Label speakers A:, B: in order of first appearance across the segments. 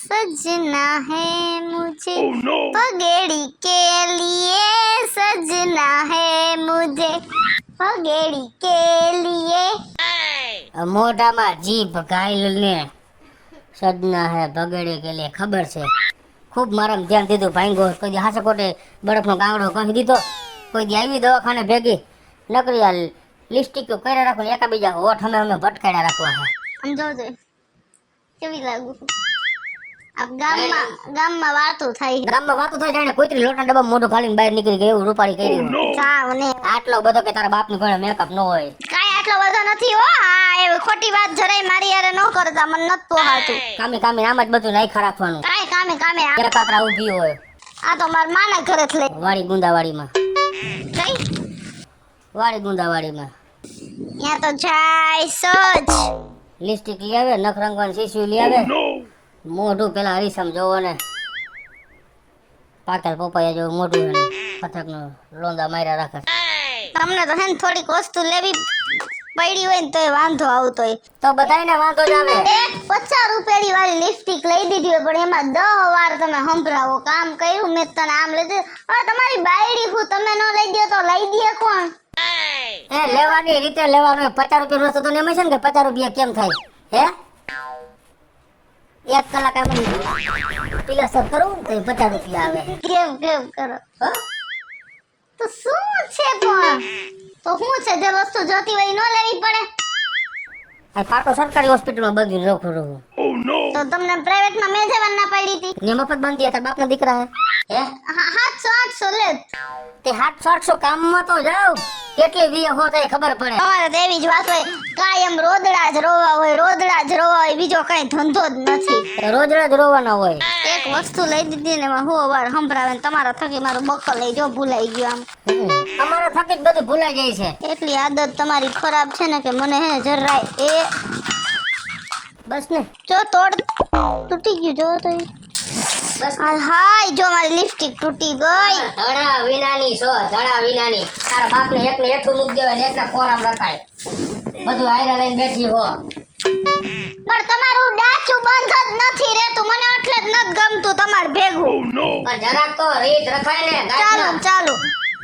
A: सजना है मुझे पगड़ी के लिए सजना है मुझे पगड़ी के लिए
B: મોઢામાં જીભ ઘાયલ ને સજના હે ભગડે કે લે ખબર છે ખૂબ મારામાં ધ્યાન દીધું ભાંગો કોઈ દી હાસે કોટે બરફનો ગાંગડો કહી દીધો કોઈ દી આવી દવાખાને ભેગી નકરી આ લિપસ્ટિક કર્યા રાખો ને એકાબીજા હોઠ અમે ભટકાડ્યા રાખવા
A: આમ જોજે કેવી લાગુ આ ગામમાં વાતો થાય
B: જાણે કોઈતરી લોટના ડબ્બા મોઢું ખાલીને બહાર નીકળી ગઈ એવું રૂપાળી કરી
A: સાવ ને
B: આટલો બધો કે તારા બાપની ઘરે મેકઅપ ન હોય
A: કાઈ આટલો બધો નથી હો હા એ ખોટી વાત જરાય મારી યાર ન કરતા મને નત પોહાતું
B: કામે આમ જ બધું નાખા રાખવાનું
A: કાઈ કામે
B: એક કાતરા ઊભી હોય
A: આ તો માર માના ઘરે જ લઈ
B: વાડી ગુંદાવાડીમાં
A: કઈ
B: વાડી ગુંદાવાડીમાં
A: ત્યાં તો જાય સોચ
B: લિપસ્ટિક લઈ આવે નખ રંગવાનું શીશી લઈ આવે મોઢું પેલા હરીસમ જોવો ને પાકેલ પપૈયા જેવું મોઢું પથકનું લોંદા માર્યા રાખે
A: તમને તો હે ને થોડીક વસ્તુ લેવી પડી હોય ને તોય વાંધો આવતો હોય
B: તો બધાયને વાંધો જ આવે
A: એક 50 રૂપિયાની વાળી લિપસ્ટિક લઈ દીધી હોય પણ એમાં 10 વાર તમે સંભળાવો કામ કર્યું મેં તને આમ લીધું હવે તમારી બાયડી હું તમે ન લઈ દો તો લઈ દે કોણ
B: એ લેવાની રીતે લેવાનું 50 રૂપિયા વસ્તુ તો એમ છે ને કે 50 રૂપિયા કેમ થાય હે એક કલાક આપણે પીલા સર કરું તો 50 રૂપિયા આવે
A: કેમ કરો તો શું છે પણ તો શું છે જે વસ્તુ જોતી હોય ન લેવી પડે
B: આ પાટો સરકારી હોસ્પિટલમાં બંધી રાખો રહું
A: તો તમને પ્રાઇવેટમાં મેં જવાનું ના પડી હતી
B: ને મફત બંધી તાર બાપના દીકરા હે
A: 700 લે
B: તે 700 કામમાં તો જાવ કેટલી વીએ હો થાય ખબર પડે
A: તમારે તો એવી જ વાત હોય કાયમ રોદડા જ રોવા હોય બીજો કઈ ધંધો જ નથી
B: રોજ રોવાના હોય
A: એક વસ્તુ લઈ દીધી ને એમાં હો વાર સંભળાવે ને તમારા થકી મારું બકલ લઈ જો ભૂલાઈ ગયું આમ
B: અમારા થકી જ બધું ભૂલાઈ જાય છે
A: એટલી આદત તમારી ખરાબ છે ને કે મને હે જરાય એ
B: બસ ને
A: જો તૂટી ગયું જો તો
B: બસ
A: હાય જો મારી લિપસ્ટિક તૂટી ગઈ
B: ધડા વિનાની તારા બાપને એકને હેઠું મૂકી દેવાય ને એકના ખોરામ રખાય બધું આયરા લઈને બેઠી હો
A: પણ તમારું ડાચું બંધ જ નથી રહેતું મને એટલે જ નથી ગમતું તમાર ભેગું
B: પણ જરાક તો રીત રખાય ને
A: ચાલો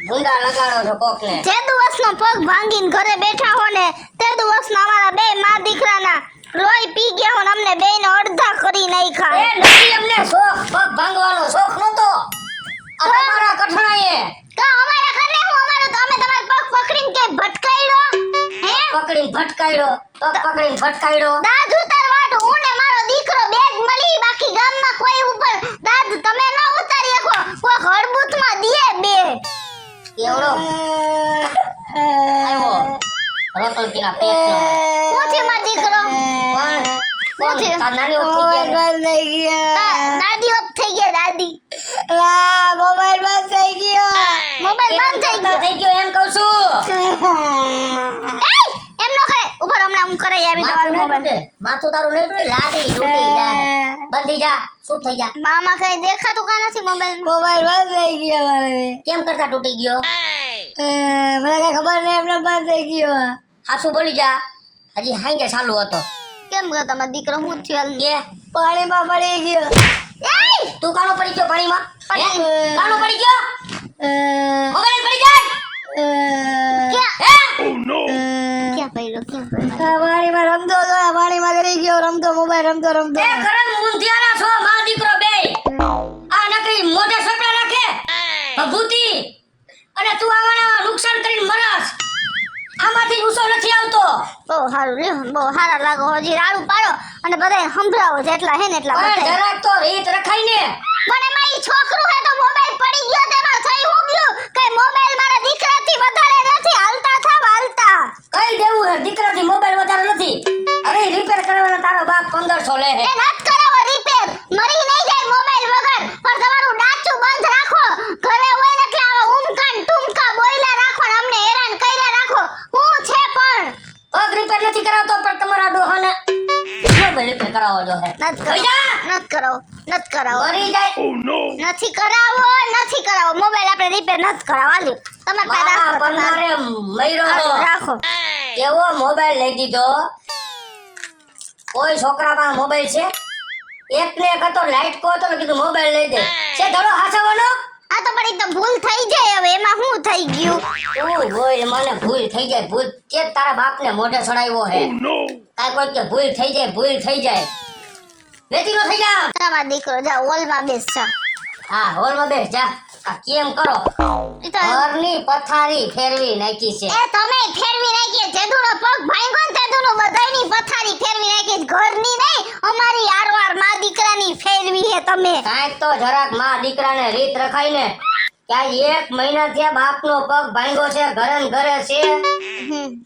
B: ભૂંડા લગાડો છો કોકને
A: જે દિવસનો પગ ભાંગીને ઘરે બેઠા હો ને તે દિવસનો અમારા બે માં દીકરાના લોહી પી ગયા હો ને અમને બેયને અડધા કરી નાખ્યા
B: એ નથી અમને શોખ પગ ભાંગવાનો શોખ નતો અમારા કઠણાએ
A: તો અમારા ઘરે હું અમારો તો અમે તમાર પગ પકડીને કે ભટકાઈડો હે
B: પકડીને ભટકાઈડો
A: દાદ ઉતારવાટ હું ને મારો દીકરો બેગ મળી બાકી ગામમાં કોઈ ઉપર દાદ તમે ન ઉતારી શકો કોઈ હળબૂતમાં દીએ બે
B: એવડો આવ્યો રોટલકીના પેટનો
A: કોથી માર દીકરો
B: કોણ નાની ઓછી
A: દાદી ઓફ થઈ ગયા દાદી
B: મોબાઈલ બંધ થઈ ગયો
A: થઈ ગયો
B: એમ કહું છું
A: એમ નો કરે ઉપર હમણાં હું કરાઈ આવી તમારો મોબાઈલ
B: માથું તારું નહીં તૂટી લાડી તૂટી જાય બંધી જા શું થઈ જા
A: મામા કઈ દેખાતું કા નથી મોબાઈલ
B: બંધ થઈ ગયો મારે કેમ કરતા તૂટી ગયો મને કઈ ખબર નહીં એમને બંધ થઈ ગયો હાસુ બોલી જા હજી હાંગે ચાલુ હતો
A: કેમ ગયો તમારો દીકરો હું થયો
B: કે પાણીમાં પડી ગયો તું કાનો પડી ગયો પાણીમાં કાનો પડી ગયો મોબાઈલ પડી જાય
A: ક્યાં પડ્યો
B: પાણીમાં રમતો હતો પાણીમાં કરી ગયો રમતો મોબાઈલ રમતો એ કરન મુંધિયાના છો માં દીકરો બે આ નકરી મોઢે સપડા રાખે ભભૂતી અને તું આવાના નુકસાન કરીને મરસ આમાંથી ઉસો નથી આવતો
A: બહુ સારું લ્યો બહુ સારા લાગો હજી રાડું પાડો અને બધાય સંભળાવો જેટલા હે ને એટલા બધાય
B: જરાક તો રીત રખાઈ ને
A: મને મારી છોકરું હે તો મોબાઈલ પડી ગયો તેમાં થઈ હું ગયું કે મોબાઈલ મારા દીકરાથી વધારે નથી હાલતા
B: કઈ દેવું હે દીકરાથી મોબાઈલ વધારે નથી અરે રિપેર કરવાના તારો બાપ 1500 લે હે
A: એ નત કરાવો રિપેર મરી નહીં જાય મોબાઈલ વગર પણ તમારું ડાચું બંધ રાખો ઘરે હોય ને કે આવા ઉમકાન ટુમકા બોયલા રાખો ને અમને હેરાન કર્યા રાખો હું છે પણ
B: પગ રિપેર નથી કરાવતો પણ તમારા ડોહાને મોબાઈલ રિપેર કરાવવો જો હે
A: નત કરાવો
B: મરી જાય
A: નથી કરાવો મોબાઈલ આપણે રિપેર નત કરાવો આલ્યો તમાર પાસે
B: તમારે મયરો
A: રાખો
B: કેવો મોબાઈલ લઈ દીધો કોઈ છોકરા પાસે મોબાઈલ છે એકને એક હતો લાઈટ કો હતો ને કીધું મોબાઈલ લઈ દે છે ધડો હાસવાનો
A: આ તો પણ એકદમ ભૂલ થઈ જાય હવે એમાં શું થઈ ગયું
B: તું બોલ મને ભૂલ થઈ જાય ભૂલ કે તારા બાપને મોઢે ચડાવ્યો હે કાઈ કોઈ કે ભૂલ થઈ જાય વેતી નો થઈ જા
A: તમારો દીકરો જા હોલમાં બેસ જા
B: હા હોલમાં બેસ જા આ કેમ કરો
A: ઈ તો
B: ઘરની પથારી ફેરવી નાખી છે
A: એ તમે ફેરવી નાખી જેદુનો પગ ભાંગ્યો ને તેદુનો બધાયની પથારી ફેરવી નાખી ઘરની નહીં અમારી આરવાર માં દીકરાની ફેરવી હે તમે
B: કાંઈક તો જરાક માં દીકરાને રીત રખાય ને ક્યાં 1 મહિના થયા બાપનો પગ ભાંગ્યો છે ઘરે ને ઘરે છે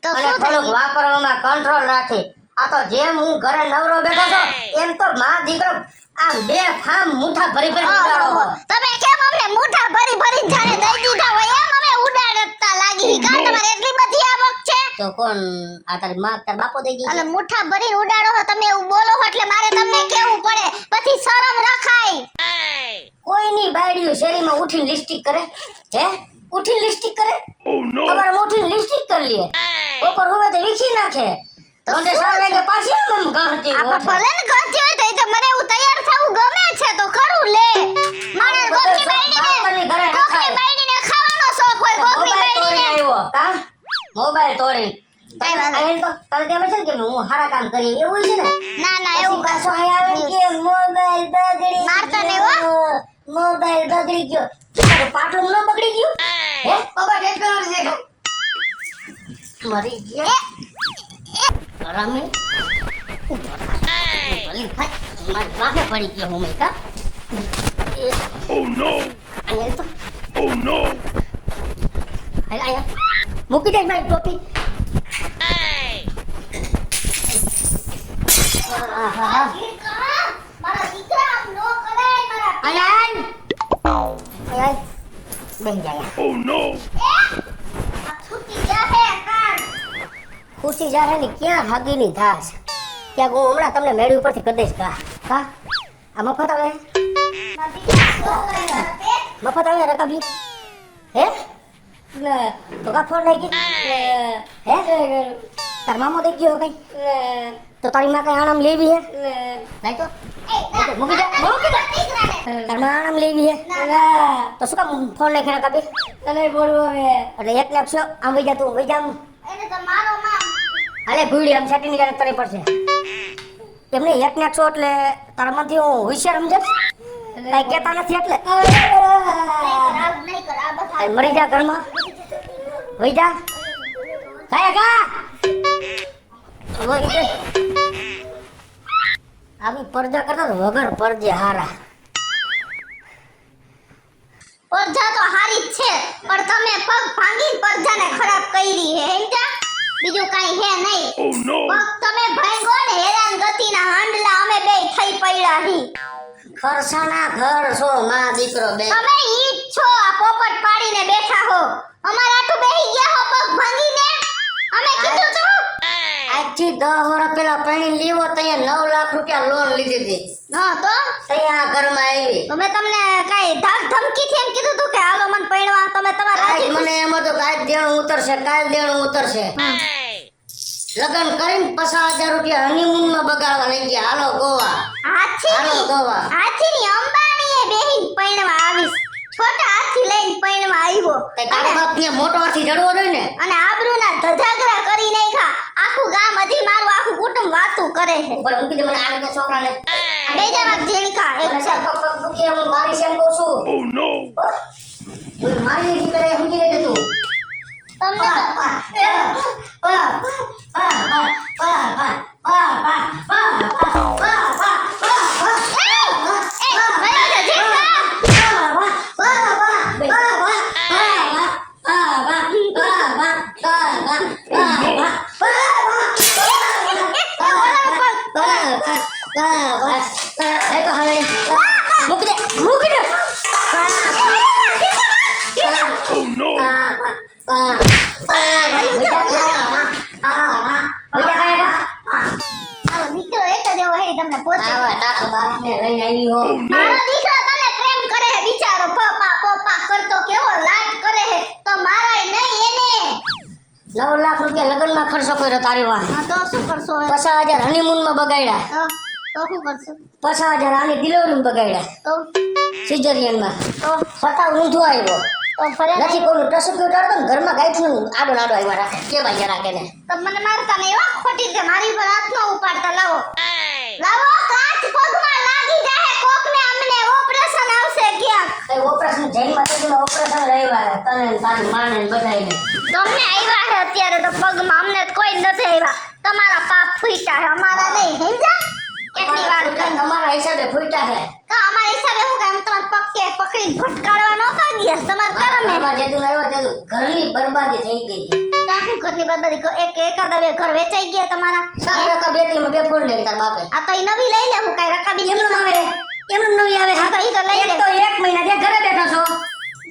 A: તો
B: અને
A: શું
B: થોડુંક
A: થયું
B: વાપરવામાં કંટ્રોલ રાખે આ તો જેમ હું ઘરે નવરો બેઠો છો એમ તો માં દીકરો આમ બે ફામ મુઠ્ઠા ભરી ઉડાડો
A: ઓહો, તમે કેમ અમને મુઠ્ઠા ભરી જાણે દઈ દીધા હોય એમ અમે ઉડાડતા લાગી કા તમારે એટલી બધી આવક છે
B: તો કોણ આ તારી માં તાર બાપો દઈ ગઈ
A: એટલે મુઠ્ઠા ભરીને ઉડાડો છો તમે એવું બોલો છો એટલે મારે તમને કેવું પડે પછી શરમ રખાય
B: કોઈની બાયડીઓ શેરીમાં ઉઠીને લિસ્ટિક કરે હે ઉઠીને લિસ્ટિક કરે તમારે ઉઠીને લિસ્ટિક કરી લે ઉપર હોવે તો વીખી નાખે તો તે સામે કે પાછી આમ ગાંઠી
A: આપણે ભલે ને ગતિ હોય તો એ તો મને એવું તૈયાર થવું ગમે છે તો ખરું લે મારે ગોખી બાયડીને ખાવાનો શોખ હોય ગોખી બાયડીને
B: આવ્યો કા મોબાઈલ તોડી
A: કાંઈ વાંધો
B: આયન તો તારે કેમ છે કે હું હારા કામ કરી એવું છે ને
A: ના ના એવું
B: પાછો આયા આવે કે મોબાઈલ બગડી
A: મારતો નહીં હો.
B: મોબાઈલ બગડી ગયો તારું પાટલું ન બગડી ગયું હે બાબા ડેટ કરો છે મરી ગયા રમે ભલી ફાટ માર વાહે પડી ગયો હું મેકા
C: Oh no!
B: આયા તો
C: Oh no!
B: આયા મૂકી દે મારી ટોપી
A: મારા દીકરા આમ નો કરાય મારા
B: આયા બેન જાય
C: Oh no!
A: આ છૂટી જાહે કાન
B: ખુશી જાહે ને ક્યાં ભાગીની થાશ ક્યાં હું હમણાં તમને મેળી ઉપરથી કરી દઈશ કા કા આ મફત આવે
A: મારા દીકરા નો કરાય
B: મફત આવે રકાબી હે એટલે તો કા ફોન નાખી હે તાર મામો દઈ ગયો કઈ તો તારી માં કઈ આણમ લેવી હે નહીં તો મૂકી દે તાર માં આણમ લેવી હે તો શું કામ ફોન નાખી રકાબી તને બોલવો હે એટલે એક લાખ આમ વઈ જા તું વઈ જા
A: એને તો મારો માં
B: અલે ભૂડી આમ સેટિંગ કરે તને પડશે એમને એક નાખશો એટલે તારામાંથી હું હોશિયાર સમજે કઈ કહેતા નથી એટલે
A: નહીં કર આ બધા
B: મરી જા ઘરમાં વઈ જા કાયા કા વઈ જા. આવી પરજા કરતા તો વગર પરજે હારા
A: પરજા તો હારી જ છે પણ તમે પગ ભાંગી પરજાને ખરાબ કરી હે સમજા બીજું કાઈ હે નહીં
C: Oh no!
A: પગ તમે ભાંગો ને હેરાન ગતિના હાંડલા અમે બે થઈ પડ્યા હી
B: ખરસાના ઘર છો માં દીકરો બે
A: તમે ઈ જ છો આ પોપટ પાડીને બેઠા હો અમારા આટું બેહી ગયા હો પગ ભાંગીને અમે કીધું તો
B: આજથી 10 વર્ષ પહેલા પૈણી લીવો તૈયાર 9 લાખ રૂપિયા લોન લીધી હતી
A: હા તો
B: તૈયાર ઘરમાં આવી
A: તમે તમને કાઈ ધાક ધમકીથી એમ કીધું તું કે હાલો મને પૈણવા તમે તમારા
B: આજ
A: રાજી
B: મને એમ હતું કે આજ દેણું ઉતરશે કાલ દેણું ઉતરશે લગન કરીને 50,000 રૂપિયા હનીમૂન માં બગાડવા લઈ ગયા હાલો ગોવા હાલો ગોવા
A: હાથીની અંબાણીએ બેહીન પૈણવા આવીશ છોટા હાથી લઈને પૈણવા આવ્યો
B: કઈ તારો બાપ ને મોટો હાથી જડવો જોઈએ ને
A: અને આબરૂના ધજાગરા કરી નાખ્યા આખું ગામ હજી મારું આખું કુટુંબ વાતું કરે છે
B: ઉપર મૂકી દે મને આ રીતે છોકરાને
A: બે જવાબ ઝીણકા એક છે
B: હું મારી છે એમ કહું છું
C: Oh no!
B: હું મારી લીધી કરે સમજી લેજે તું
A: તમને
C: Oh no!
A: મારો દીકરો એક જ એવો હે તમને પોતે
C: Oh no!
A: મારો દીકરો તમને પ્રેમ કરે હે બિચારો પપ્પા પપ્પા કરતો કેવો લાડ કરે હે તો મારાય નહીં એને
B: 9 લાખ રૂપિયા લગ્નમાં ખર્ચો કર્યો તારી વાહ
A: હા તો શું કરશો હવે?
B: 50,000 હનીમૂન માં બગાડ્યા
A: તો તો શું કરશું?
B: 50,000 આની ડિલિવરી બગાડ્યા
A: તો
B: સિઝરિયનમાં.
A: તો
B: છતાં ઊંધો આવ્યો
A: ભલે ને.
B: નથી. કોઈનું ટસું તો ઘરમાં ગાયઠનું આડો નાડો આવ્યા રાખે કેવા જરા કે ને.
A: તો મને મારતા નહીં હો, ખોટી રીતે મારી પર હાથ ન ઉપાડતા. લાવો લાવો, કાચ પગમાં લાગી જાય કોકને, અમને ઓપરેશન આવશે ક્યાંક.
B: કઈ ઓપરેશન જૈનમાં તો ઓપરેશન રહેવા તને ને તારી માને ને બધાયને.
A: તમને આવ્યા છે અત્યારે તો પગમાં, અમને તો કોઈ નથી આવ્યા. તમારા પાપ ફૂટ્યા છે, અમારા નહીં. સમજ્યા? કેટલી વાર કહી.
B: તમારા હિસાબે ફૂટ્યા છે.
A: તો અમારા હિસાબે હું કામ તમારા પગ કે પકડીને ભટકાડવા ન કાઢીએ તમારે કરમ હે.
B: આમાં જેટલું આવ્યો તેટલું ઘરની બરબાદી થઈ ગઈ છે.
A: કાકુ ઘરની બરબાદી એકાદા બે ઘર વેચાઈ ગયા તમારા.
B: 7 ટકા બેટીમાં 2 ફોડ લે તાર બાપે.
A: આ તો ઈ નવી લઈ લે, હું કાઈ રકાબી
B: એમનું આવે એમનું નવી આવે.
A: હા તો ઈ તો લઈ લે.
B: એક તો 1 મહિના થી ઘરે બેઠો છો.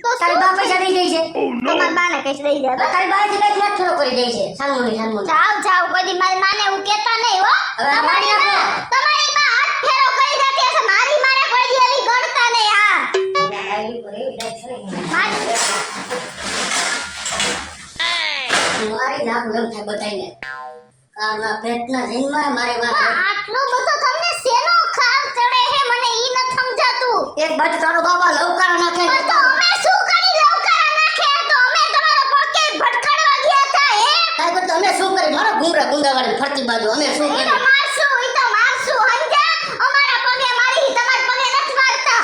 A: તો
B: તારી બા પૈસા દઈ જાય છે.
C: Oh no!
A: તમારા બાને કઈશ દઈ દે.
B: તારી બા થી કઈ નાથ થોડો કરી દે છે. સાનમુની સાનમુની.
A: જાવ જાવ, કોઈ દી મારી માને હું કહેતા નહીં હો.
B: હવે
A: તમારી
B: મારી
A: માં
B: આપો.
A: તમારી માં હાથ ફેરો કરી દેતી હશે, મારી માને કોઈ દી એવી ગણતા નહીં. હા
B: મારી નાખ એમ થાય બધાયને. કારના પેટના જન્મમાં મારે
A: પણ
B: માં
A: આટલું બધું તમને શેનો ખાર ચડે હે, મને ઈ ન સમજાતું.
B: એક બાજુ તારો બાબા લવકાર નાખે
A: પણ તો અમે શું કરી લવકારા નાખે? તો અમે તમારા પગે ભટકાડવા ગયા હતા હે.
B: તારી બધું અમે શું કરી મારો ઘૂમરા ગુંડાવાળી ફરતી બાજુ અમે શું
A: ઈ
B: કરી.
A: તો મારશું, ઈ તો મારશું. સમજ્યા? અમારા પગે મારી, તમારા પગે નથી મારતા.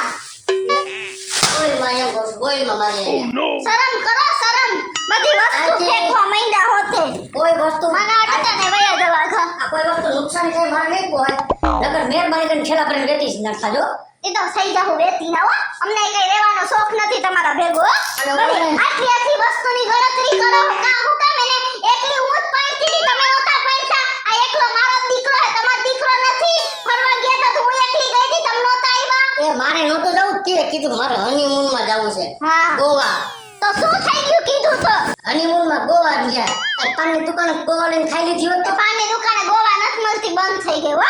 B: કોઈ માં એમ કહું છું, કોઈ માં મારે
C: Oh no!
A: શરમ કરો, શરમ. બધી વસ્તુ
B: આજે-
A: ફેંકવા માંડ્યા હોતે.
B: કોઈ વસ્તુ
A: મને અટકાને વયા જવા ઘા.
B: આ કોઈ વસ્તુ નુકસાન થાય મારે નહીં હોય. નગર મહેરબાની કરીને છેલ્લા પર વેચી જ નાખતા જો.
A: ઈ તો સહી જાહુ વેતી ના હો. અમને કઈ રહેવાનો શોખ નથી તમારા ભેગો હો.
B: અને
A: બધી
B: ઓલે-
A: આટલી આટલી વસ્તુની ગણતરી કરો. કા હું કામ એને એકલી હું જ પાડતી હતી, તમે નહોતા પાડતા. આ એકલો મારો જ દીકરો હે, તમારો દીકરો નથી. ફરવા ગયા તા તો હું એકલી ગઈ હતી, તમે નહોતા આવ્યા.
B: એ મારે નહોતું જવું તે કીધું મારે હનીમૂન માં જવું છે.
A: હા.
B: ગોવા
A: તો શું થઈ ગયું કીધું તો?
B: હનીમૂન માં ગોવા ગયા. આ પાનની દુકાને ગોવા લઈને ખાઈ લીધી હોત
A: તો
B: તો.
A: પાનની દુકાને ગોવા નથી મળતી, બંધ થઈ ગઈ હો.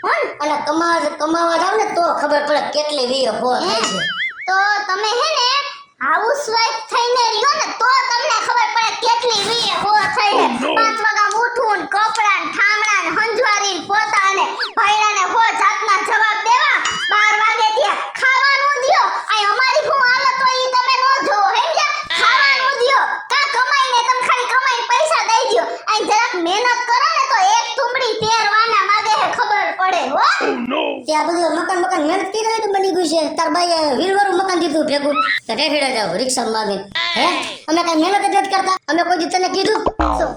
A: હોન?
B: અને કમાવા જાવ ને તો ખબર પડે કેટલી વીએ હો થાય છે.
A: તો તમે હે ને હાઉસવાઈફ થઈને રહ્યો ને તો તમને ખબર પડે કેટલી વીએ હો થઈ હે. 5 વાગ્યા ઉઠવું ને કપડાં ને ઠામડા ને હંજવારી ને પોતા ને ભાઈડાને હો જાતના જવાબ દેવા. 12 વાગે ત્યાં ખાવાનું દ્યો. આ અમારી હું હાલત હોય ઈ તમે નો જોવો. સમજ્યા? ખાવાનું દ્યો. કા કમાઈને તમે ખાલી કમાઈને પૈસા દઈ દ્યો. આ જરાક મહેનત કરો ને તો એક તુંબડી તેરવાના માગે હે, ખબર પડે હો.
C: Oh no!
B: ત્યાં બધું મકાન મહેનત કરી હોય તો બની ગયું છે. તાર બાઈએ વીરવાળું મકાન દીધું ભેગું તો રેઠેડા જાવ રિક્ષા માંગી. હે અમે કઈ મહેનત જ નથી કરતા. અમે કોઈ દી તને કીધું
A: શું?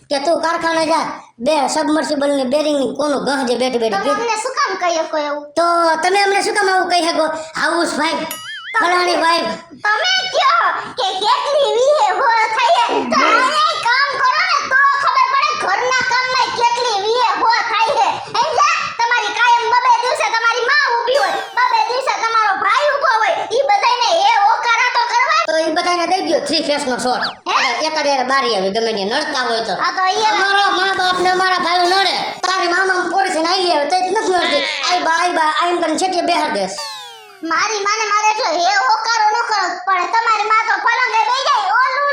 B: કે તું કારખાને જા બે સબમર્સિબલ ની બેરિંગ ની કોનું ગહ જે બેઠી
A: તમે
B: બેઠી
A: અમને શું કામ કહી શકો એવું?
B: તો તમે અમને શું કામ આવું કહી શકો? હાઉસ વાઈફ ફલાણી વાઈફ.
A: તમે કયો કે કેટલી વીહે હો થઈ હે, તો આને કામ કરો ને તો ખબર પડે ઘરના કામમાં કેટલી વીહે હો થાય હે. સમજ્યા? તમારી કાયમ બબે દિવસે તમારી માં ઊભી હોય, બબે દિવસે તમારો ભાઈ ઊભો હોય, ઈ બધાયને એ ઓકારા તો કરવા.
B: તો એ બધાને દઈ દો 3 ફેસ નો શોટ. એકાદ યાર બારી આવી ગમે ને નડતા હોય તો.
A: આ તો ઈ
B: અમારા મા બાપ ને અમારા ભાઈઓ નડે. તારી મામા પોલીસ ને આવી આવે તો જ નથી નડતી. આઈ બા આઈમ કરીને છેટીએ બેહાર દેસ.
A: મારી માને મારે એટલો હે ઓકારો ન કરો પડે. તમારી માં તો પલંગે બેહી જાય, ઓલું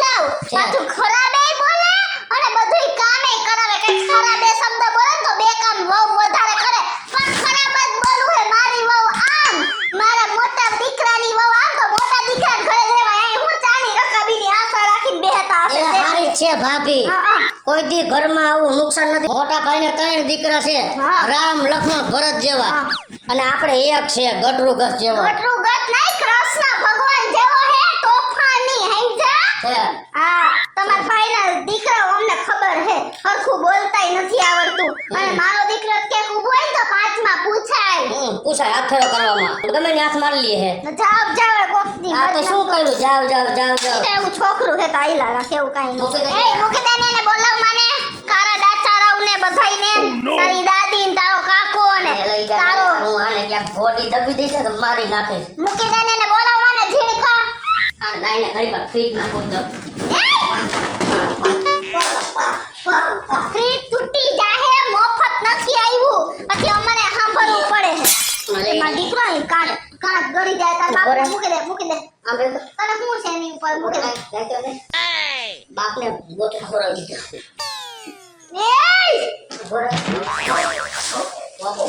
A: લાવ પાછું ખરાબે બોલે અને બધુંય કામે કરાવે. કઈ ખરાબે શબ્દ બોલે ને તો બે કામ વહુ વધારે કરે, પણ ખરાબ જ બોલવું હે. મારી વહુ આમ, મારા મોટા દીકરાની વહુ આમ, તો મોટા દીકરાને ઘરે રહેવાય. અહીં હું ચાની રકાબીની આશા રાખીને બેહતા
B: એ
A: હશે.
B: હારી છે ભાભી.
A: હા.
B: કોઈ દી ઘરમાં આવું નુકસાન નથી. મોટા ભાઈને 3 દીકરા છે,
A: હા.
B: રામ લક્ષ્મણ ભરત જેવા.
A: હા.
B: અને આપણે એક છે ગટરું ગસ જેવો.
A: ગટરું ગટ નહીં, કૃષ્ણ ભગવાન જેવો હે, તોફાની. સમજ્યા?
B: છે.
A: હા, તમારા ભાઈના દીકરાઓ અમને ખબર હે, હરખું બોલતાય નથી આવડતું. અને મારો દીકરો ક્યાંક ઊભો હોય ને તો પાંચમાં પૂછાય.
B: પૂછાય હાથ ફેરો કરવામાં ગમે ને હાથ મારી લે હે.
A: જાવ કોકની
B: આ તો શું કર્યું? જાવ
A: એવું છોકરું હે તો આઈલા રાખે, એવું કાંઈ
B: મૂકી દે.
A: નહીં. એ મૂકી દે ને, એને બોલાવ મને. કારા દાચારાવને બધાયને,
C: no.
A: તારી દાદી ને તારો કાકો ને તારો.
B: હું આને ક્યાંક ગોળી દબી દઈશ ને તો મારી નાખીશ.
A: મૂકી દે ને, એને બોલાવ મને ઝીણકા.
B: આ ગાયને ઘડી પર ફીટ નાખું તો
A: ફ્રીજ તૂટી જાહે, મફત નથી આવ્યું. પછી અમને સાંભળવું પડે છે. એમાં દીકરો ય કાંટ ગળી જાય. તાર બાપને મૂકી દે.
B: આમ બે
A: તને શું છે એની ઉપર? મૂકી દે.
B: બાપને ગોઠા ખોરાવી દીધા.
A: એય!
B: ખોરાવી.
A: મારો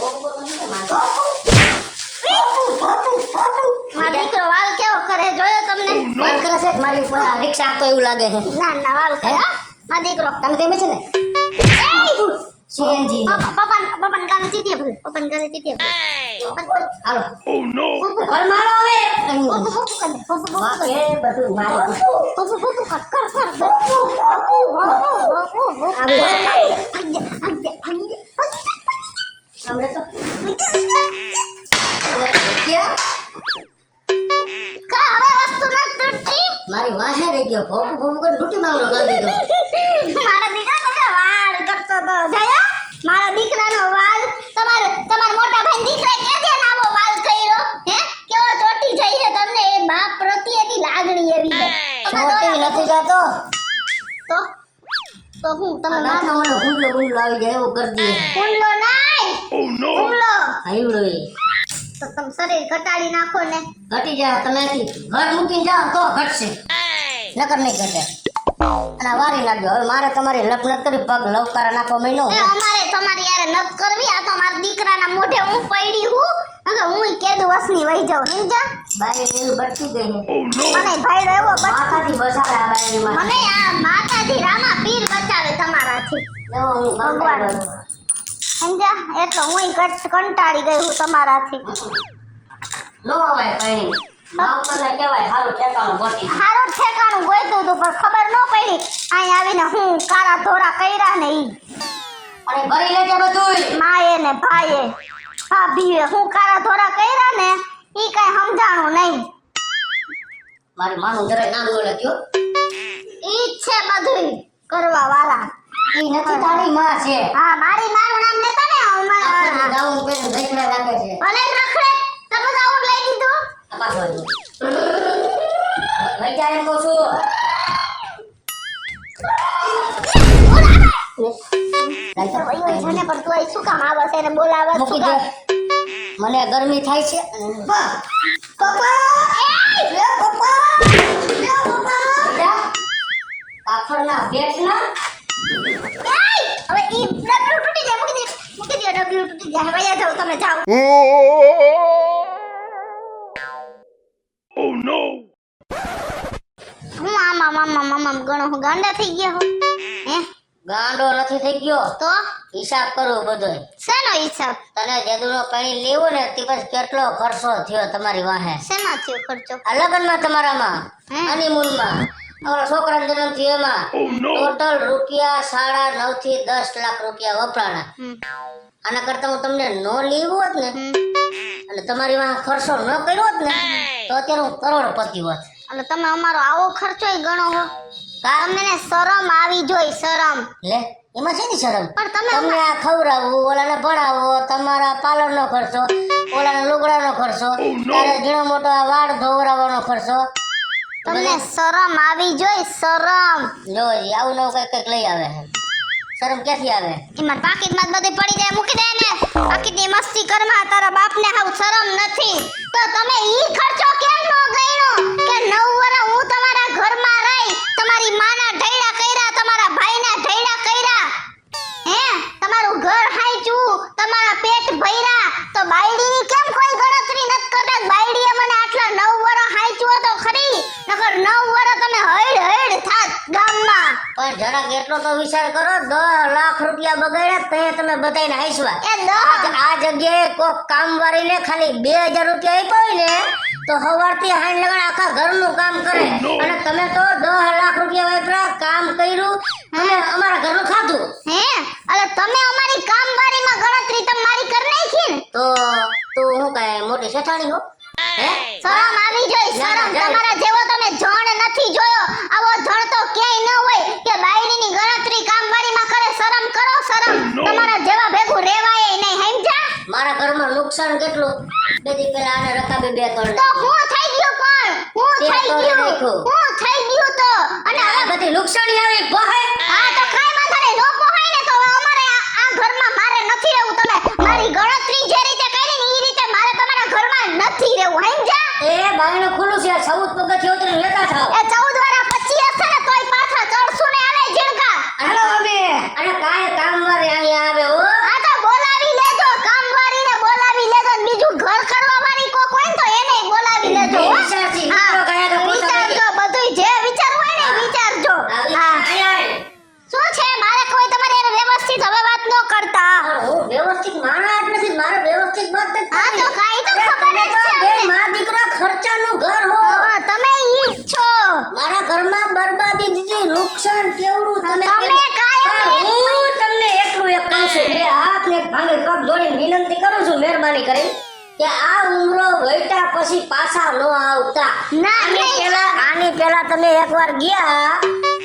A: દીકરો વાલ કેવો કરે જોયો તમને?
B: વાત કરે છે મારી ઉપર આ રિક્ષા તો એવું લાગે છે
A: ના ના વાલ કરે હો, મારો દીકરો.
B: તને ગમે છે ને સીએનજી
A: પપ્પાને કાને ચીટીએ ભલે, પપ્પાને કાને ચીટીએ ભલે.
B: હાલો
C: Oh no!
B: ઘર મારો હવે
A: પપ્પુ
B: વાકે બધું મારી હમણે તો ક્યાં
A: કા હવે વસ્તુ ન તૂટી?
B: મારી વાહે રહી ગયો ભોપુ ભોપુ કરી લૂંટી માંગલો કરી દીધો
A: મારા દીકરાનો વાળ કરતો તો જયા, મારા દીકરાનો વાળ તમારા મોટા ભાઈ દીકરા કેદે નાવો વાળ કર્યો હે? કેવો ચોટી જાય છે તમને એ બાપ પ્રત્યેની લાગણી એવી છે.
B: છોટી નથી જાતો
A: તો હું તમે
B: નાનો મને ગુંડલો ગુંડલો આવી જાય એવું કરી દઈએ
A: કુંડલો નાય
C: Oh no!
A: કુંડલો
B: હાઈવડો
A: તો તમે શરીર ઘટાડી નાખો ને.
B: ઘટી જાય તમે ઘર મૂકીને જાઓ તો ઘટશે નકર નહીં ઘટે અને આ વારી નાખજો હવે મારે તમારી લપ ન કરી પગ લવકારા નાખો મહિનો
A: એ અમારે તમારી યારે નત કરવી. આ તો મારા દીકરાના મોઢે હું પડી હું અને હું કેદુ વસની વહી જાઉં સમજા.
B: બાઈ એવી બચી ગઈ છે
C: Oh no!
A: મને ભાઈડો એવો
B: માથાથી બસાવે આ બાઈમાં
A: મને આ માતાજી રામા પીર બચાવે તમારાથી
B: એવો હું
A: ભગવાન. સમજા એટલે હું કંટાળી ગઈ હું તમારાથી.
B: નો આવે કઈ માવતરને કહેવાય હારું ઠેકાણું ગોતી
A: હારું ઠેકાણું ગોઈતું હતું પણ ખબર ન પડી અહીં આવીને હું કાળા ધોરા કર્યા ને ઈ
B: અને ભરી લેજે બધુંય
A: માએ ને ભાઈએ ભાભીએ હું કાળા ધોરા કર્યા ને ઈ કઈ સમજાણું નહીં.
B: મારી માનું જરાય નામ બોલે કયો
A: ઈ જ છે બધું કરવા વાળા.
B: ઈ નથી તારી માં છે
A: હા મારી મારું નામ લેતા ને
B: આપણને ગાઉન પહેરીને ભેખડા રાખે છે
A: ભલે રખડે તમે આવું લઈ દીધું.
B: આ પાછો આવ્યો. લઈ જાય એમ કહું છું
A: ઓય જને પર તું અહીં શું કામ આવે છે ને બોલાવે છે?
B: મૂકી દે મને ગરમી થાય છે
A: પપ્પા એ પપ્પા
B: પાખડના પેટના
A: હવે ઈ ડબલું તૂટી જાય. મૂકી દે ડબલું તૂટી જાય. વયા જાઓ તમે જાઓ.
C: Oh no!
A: હું આમાં ગણો હું ગાંડા થઈ ગયા હું હે
B: ગાંડો નથી થઈ ગયો
A: તો
B: હિસાબ કરું બધોય
A: શેનો હિસાબ?
B: તને જેદુનો પાણી લેવો ને તે પછી કેટલો ખર્ચો થયો તમારી વાહે
A: શેનો થયો ખર્ચો?
B: આ લગ્નમાં તમારામાં
A: હે?
B: હનીમૂનમાં અમારા છોકરાનો જન્મ થયો એમાં
C: Oh no!
B: ટોટલ રૂપિયા 9.5 થી 10 લાખ રૂપિયા વપરાણા
A: હમ,
B: આના કરતા હું તમને નો લેવું હોત ને
A: હમ.
B: અને તમારી વાહ ખર્ચો ન કર્યો હોત ને તો અત્યારે હું કરોડપતિ હોત
A: એટલે તમે અમારો આવો ખર્ચોય ગણો હો. તમને ને શરમ આવી જોઈ શરમ.
B: લે એમાં છે ને શરમ
A: પણ તમે
B: તમને આ ખવડાવવું ઓલાને ભણાવો તમારા પાર્લરનો ખર્ચો ઓલાને લુગડાનો ખર્ચો તારે ઝીણો મોટો આ વાળ ધોવરાવવાનો ખર્ચો
A: તમને શરમ આવી જોઈ શરમ.
B: જો આવું નવું કઈક કઈક લઈ આવે છે શરમ ક્યાંથી આવે
A: એમાં પાકીટમાં જ બધું પડી જાય મૂકી દે ને. પાકીટની મસ્તી કરમાં તારા બાપને હાવ શરમ નથી તો તમે ઈ ખર્ચો કેમ નો ગણ્યો કે 9 વર્ષ હું તમારા ઘરમાં રહી તમારી માના ઢૈડા કર્યા તમારા ભાઈના ઢૈડા કર્યા હે તમારું ઘર હાંચ્યું તમારા પેટ ભર્યા તો બાયડીની કેમ કોઈ ગણતરી નથી કરતા? બાયડીએ મને આટલા 9 વર્ષ હાંચ્યું તો ખરી નકર 9 વર્ષ તમે હૈડ થાત ગામમાં.
B: પણ જરાક એટલો તો વિચાર કરો 10 લાખ રૂપિયા બગાડ્યા તે તમે બધાને હાઈસવા
A: એ દહ
B: આ જગ્યાએ કોક કામવાળીને ખાલી 2000 રૂપિયા આપ્યા હોય ને તો સવારથી હાંજ લગન આખા ઘરનું કામ કરે અને તમે તો 10 લાખ રૂપિયા વાપરા કામ કર્યું અને અમારા ઘરનું ખાધું
A: હે અલે તમે અમારી કામવાળીમાં ગણતરી તમારી કર નાખી ને
B: તો તું હું કાંઈ મોટી શેઠાણી હો હે
A: શરમ આવી જોઈ શરમ. તમારા જેવો તમે જણ નથી જોયો. આવો જણ તો ક્યાંય ન હોય કે બાયડીની ગણતરી કામવાળીમાં કરે. શરમ કરો શરમ. તમારા જેવા ભેગું રેવાય નહીં સમજ્યા?
B: મારા ઘરમાં નુકસાન કેટલું બે દી પહેલા આને રકાબે 2 ત્રણ
A: તો હું થઈ ગયું કોણ? હું
B: તે
A: થઈ
B: તો
A: ગયું
B: દેખો.
A: હું થઈ ગયું તો અને
B: આ
A: હવે
B: બધી નુકસાની આવી બહે
A: હા તો કાઈ વાંધો નહીં. નો પોહાય ને તો હવે અમારે આ ઘરમાં મારે નથી રહેવું. તમે મારી ગણતરી જે રીતે કરી ને ઈ રીતે મારે તમારા ઘરમાં નથી રહેવું સમજ્યા?
B: એ બાયણું ખુલ્લું છે 14 પગથિયે ઉતરીને લેતા થાવ
A: એ 14 વાળા 25 હશે ને તોય પાછા ચડશું ને આલે ઝીણકા.
B: હાલો અમે અને કાંઈ કામવાળી અહીંયા આવે હો
A: આ તો બોલાવી લેજો કામ
B: નુકસાન કેવડું તમે
A: તમે કાયમ
B: હું તમને એટલું એક કહું છું બે હાથ ને ભાંગે પગ જોડીને વિનંતી કરું છું મહેરબાની કરી કે આ ઉમરો વૈટા પછી પાછા ન આવતા
A: ના,
B: આની પહેલા તમે એકવાર ગયા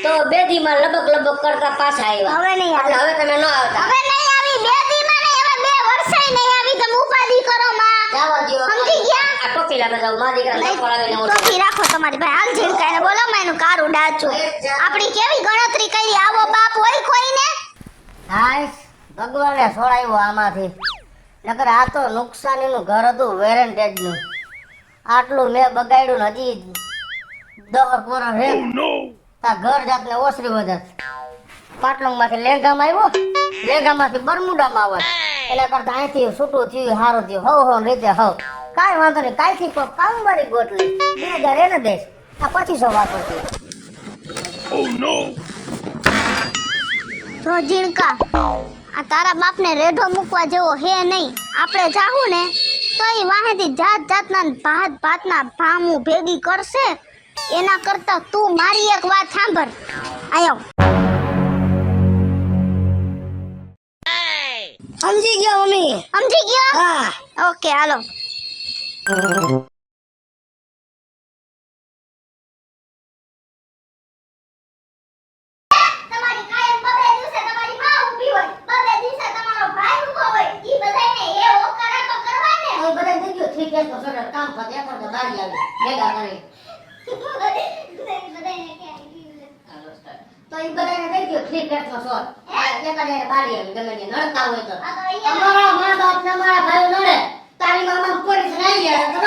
B: તો બેદીમાં લબક લબક કરતા પાછા આવ્યા
A: હવે નહીં આવે.
B: એટલે હવે તમે ન આવતા
A: હવે નહીં આવી, 2 દીમાં નહીં, હવે 2 વર્ષે નહીં આવી. તમે ઉપાધિ કરો માં.
B: જાવા દ્યો
A: સમજી ગયા?
B: આ ટોપી લાગે જાવ મા દીકરા ચપ્પલ આવીને ઓછો
A: ટોપી રાખો તમારી ભાઈ. હાલ ઝીણકાઈને બોલો માં એનું કારું ડાચું. આપણી કેવી ગણતરી કરી, આવો બાપ હોય કોઈને?
B: હાય ભગવાને છોડાવ્યો આમાંથી નકર આ તો નુકસાનીનું ઘર હતું વેરંટેજનું આટલું મેં બગાડ્યું ને હજી 10 વર્ષ રે
C: Oh no!
B: તા ઘર જાતને ઓસરી વધત પાટલુંમાંથી લેંગામાં આવ્યો લેંગામાંથી બરમુડામાં આવે એટલે કરતા અહીંથી છૂટું થયું સારું થયું હવ રીતે હવ કાંઈ વાંધો નહીં કાલથી કોઈ કામવાળી ગોતલી 2000 એને દઈશ આ 2500 વાપરતી
C: Oh no!
A: જો ઝીણકા, આ તારા બાપને રેઢો મૂકવા જેવો હે નહીં. આપણે જાહું ને તો એ વાહેથી જાત જાતના ને ભાત ભાતના ભામું ભેગી કરશે. એના કરતા તું મારી એક વાત સાંભળ. આયો
B: સમજી ગયો મમ્મી
A: સમજી ગયો?
B: હા
A: ઓકે હાલો. તમારી કાયમ બબે દિવસે તમારી માં ઊભી હોય, બબે દિવસે તમારો ભાઈ ઊભો હોય. ઈ બધાયને એ ઓકારા તો કરવા ને.
B: એ બધા થઈ ગયું ઠીક છે તો સર કામ પતે એકવાર તો બારી આવી ભેગા કરી
A: બધાયને કે આવી.
B: તો એ બધાને થઈ ગયો ઠીક છે તો સર એકાદે બારી આવી ગમે તે નડતા હોય તો
A: આ તો અહીંયા
B: અમારા મા બાપ ને અમારા ભાઈઓ નડે તારી મામા પોલીસ નાઈ ગયા તો ન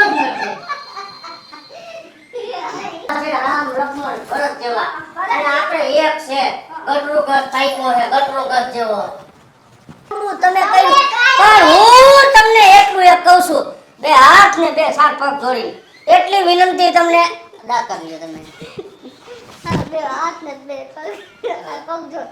B: નડે રામ લક્ષ્મણ ભરત જેવા અને આપણે એક છે ગટરું ગટ તાઈકો છે ગટરું ગટ જેવો તમે કહ્યું પણ હું તમને એટલું એક કહું છું બે હાથ ને બે સાત પગ જોડી એટલી વિનંતી તમને અદા કરી લ્યો તમે
A: બે હાથ ને બે પગ જો.